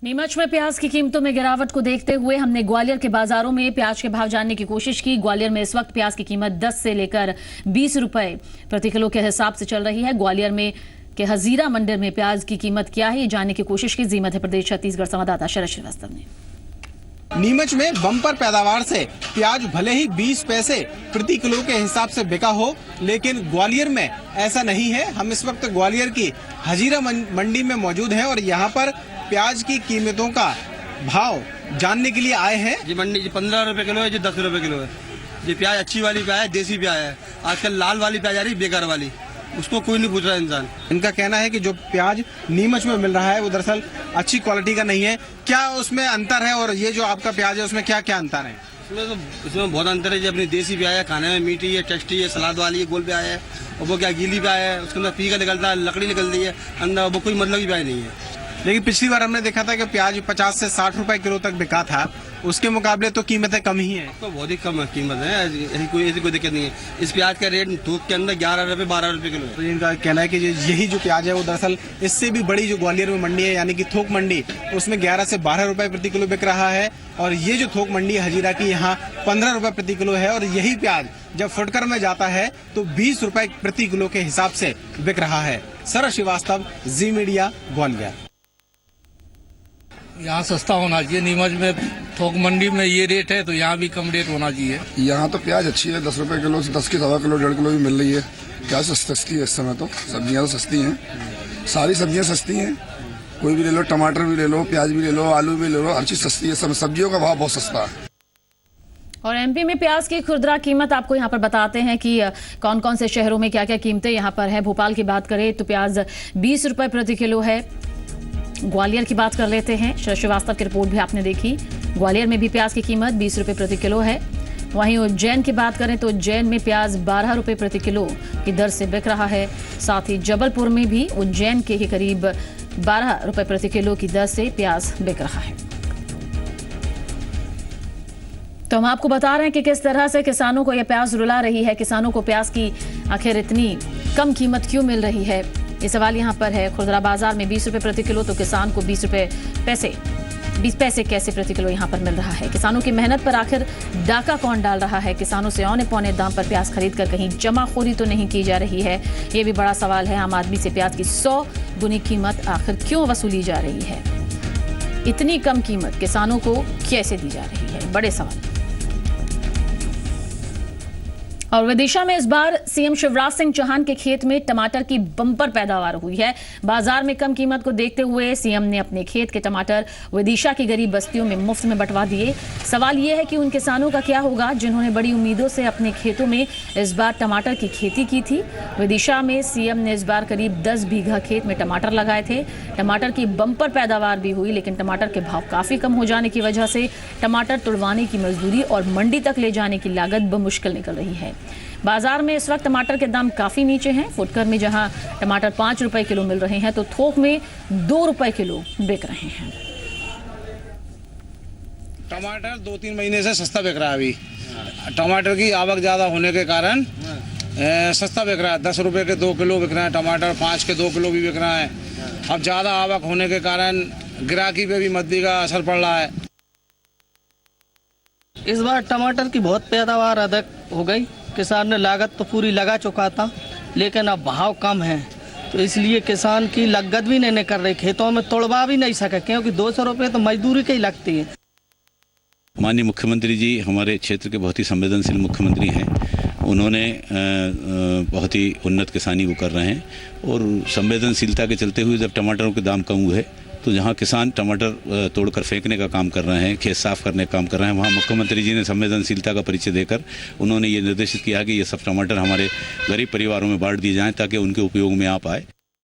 नीमच में प्याज की कीमतों में गिरावट को देखते हुए हमने ग्वालियर के बाजारों में प्याज के भाव जानने की कोशिश की। ग्वालियर में इस वक्त प्याज की कीमत 10 से लेकर 20 रुपए प्रति किलो के हिसाब से चल रही है। ग्वालियर में के हजीरा मंडी में प्याज की कीमत क्या है, ये जानने की कोशिश की। जी मध्य प्रदेश छत्तीसगढ़ संवाददाता शरद श्रीवास्तव ने। नीमच में बम्पर पैदावार से प्याज भले ही 20 पैसे प्रति किलो के हिसाब से बिका हो, लेकिन ग्वालियर में ऐसा नहीं है। हम इस वक्त ग्वालियर की हजीरा मंडी में मौजूद हैं और यहाँ पर प्याज की कीमतों का भाव जानने के लिए आए हैं। जी मंडी जी 15 रुपए किलो है, जी 10 रुपए किलो है। जी प्याज अच्छी वाली प्याज है, देसी प्याज है। आजकल लाल वाली प्याज आ रही है, बेकार वाली, उसको कोई नहीं पूछ रहा इंसान। इनका कहना है कि जो प्याज नीमच में मिल रहा है वो दरअसल अच्छी क्वालिटी का नहीं है। क्या उसमें अंतर है और ये जो आपका प्याज है उसमें क्या क्या अंतर है? इसमें बहुत अंतर है। जी अपनी देसी प्याज है, खाने में मीठी है, टेस्टी है, सलाद वाली है, गोल प्याज है। और वो क्या गीली प्याज है, उसके अंदर पीका निकलता है, लकड़ी निकलती है अंदर, वो कोई मतलब की प्याज नहीं है। लेकिन पिछली बार हमने देखा था कि प्याज 50 से 60 रुपए किलो तक बिका था, उसके मुकाबले तो कीमतें कम ही हैं। तो बहुत ही कम कीमत है, ऐसी कोई दिक्कत नहीं है। इस प्याज का रेट थोक के अंदर 11 रुपए 12 रुपए किलो है। तो इनका कहना है कि यही जो प्याज है वो दरअसल इससे भी बड़ी जो ग्वालियर में मंडी है यानी कि थोक मंडी, उसमें 11 से 12 रुपए प्रति किलो बिक रहा है। और ये जो थोक मंडी हजीरा की यहाँ 15 रुपए प्रति किलो है और यही प्याज जब फुटकर में जाता है तो 20 रुपए प्रति किलो के हिसाब से बिक रहा है। शरद श्रीवास्तव, जी मीडिया, ग्वालियर। यहाँ सस्ता होना चाहिए। नीमच में थोक मंडी में ये रेट है तो यहाँ भी कम रेट होना चाहिए। यहाँ तो प्याज अच्छी है, 10 रुपए किलो से 10 की 1.25 किलो 1.5 किलो भी मिल रही है। प्याज सस्ती है इस समय, तो सब्जियाँ तो सस्ती हैं, सारी सब्जियाँ सस्ती हैं। कोई भी ले लो, टमाटर भी ले लो, प्याज भी ले लो, आलू भी ले लो, हर चीज सस्ती है। समय सब्जियों का भाव बहुत सस्ता है। और एमपी में प्याज की खुदरा कीमत आपको यहाँ पर बताते हैं कि कौन कौन से शहरों में क्या क्या कीमतें यहाँ पर है। भोपाल की बात करें तो प्याज 20 रुपए प्रति किलो है। ग्वालियर की बात कर लेते हैं, शरद श्रीवास्तव की रिपोर्ट भी आपने देखी। ग्वालियर में भी प्याज की कीमत 20 रुपए प्रति किलो है। वहीं उज्जैन की बात करें तो उज्जैन में प्याज 12 रुपए प्रति किलो की दर से बिक रहा है। साथ ही जबलपुर में भी उज्जैन के ही करीब 12 रुपए प्रति किलो की दर से प्याज बिक रहा है। तो हम आपको बता रहे हैं कि किस तरह से किसानों को यह प्याज रुला रही है। किसानों को प्याज की आखिर इतनी कम कीमत क्यों मिल रही है, ये सवाल यहाँ पर है। खुदरा बाजार में 20 रुपए प्रति किलो तो किसान को 20 पैसे कैसे प्रति किलो यहाँ पर मिल रहा है। किसानों की मेहनत पर आखिर डाका कौन डाल रहा है? किसानों से औने पौने दाम पर प्याज खरीद कर कहीं जमाखोरी तो नहीं की जा रही है? ये भी बड़ा सवाल है। आम आदमी से प्याज की 100 गुनी कीमत आखिर क्यों वसूली जा रही है? इतनी कम कीमत किसानों को कैसे दी जा रही है? बड़े सवाल। और विदिशा में इस बार सीएम शिवराज सिंह चौहान के खेत में टमाटर की बम्पर पैदावार हुई है। बाजार में कम कीमत को देखते हुए सीएम ने अपने खेत के टमाटर विदिशा की गरीब बस्तियों में मुफ्त में बंटवा दिए। सवाल यह है कि उन किसानों का क्या होगा जिन्होंने बड़ी उम्मीदों से अपने खेतों में इस बार टमाटर की खेती की थी। विदिशा में सीएम ने इस बार करीब 10 बीघा खेत में टमाटर लगाए थे। टमाटर की बम्पर पैदावार भी हुई, लेकिन टमाटर के भाव काफी कम हो जाने की वजह से टमाटर तुड़वाने की मजदूरी और मंडी तक ले जाने की लागत बमुश्किल निकल रही है। बाजार में इस वक्त टमाटर के दाम काफी नीचे हैं। फुटकर में जहां टमाटर 5 रुपए किलो मिल रहे हैं तो थोक में 2 रुपए किलो बिक रहे हैं। टमाटर 2-3 महीने से सस्ता बिक रहा है। अभी टमाटर की आवक ज्यादा होने के कारण सस्ता बिक रहा है। 10 रुपए के 2 किलो बिक रहे हैं टमाटर, 5 के 2 किलो भी बिक रहा है। अब ज्यादा आवक होने के कारण ग्राहकी पे भी मंदी का असर पड़ रहा है। इस बार टमाटर की बहुत पैदावार अधिक हो गई। किसान ने लागत तो पूरी लगा चुका था, लेकिन अब भाव कम है तो इसलिए किसान की लागत भी नहीं कर रही, खेतों में तोड़वा भी नहीं सके, क्योंकि 200 रुपये तो मजदूरी के ही लगती है। माननीय मुख्यमंत्री जी हमारे क्षेत्र के बहुत ही संवेदनशील मुख्यमंत्री हैं। उन्होंने बहुत ही उन्नत किसानी वो कर रहे हैं और संवेदनशीलता के चलते हुए जब टमाटरों के दाम कम हुए तो जहाँ किसान टमाटर तोड़कर फेंकने का काम कर रहे हैं, खेत साफ करने का काम कर रहे हैं, वहाँ मुख्यमंत्री जी ने संवेदनशीलता का परिचय देकर उन्होंने ये निर्देशित किया कि ये सब टमाटर हमारे गरीब परिवारों में बांट दिए जाएं ताकि उनके उपयोग में आ पाए।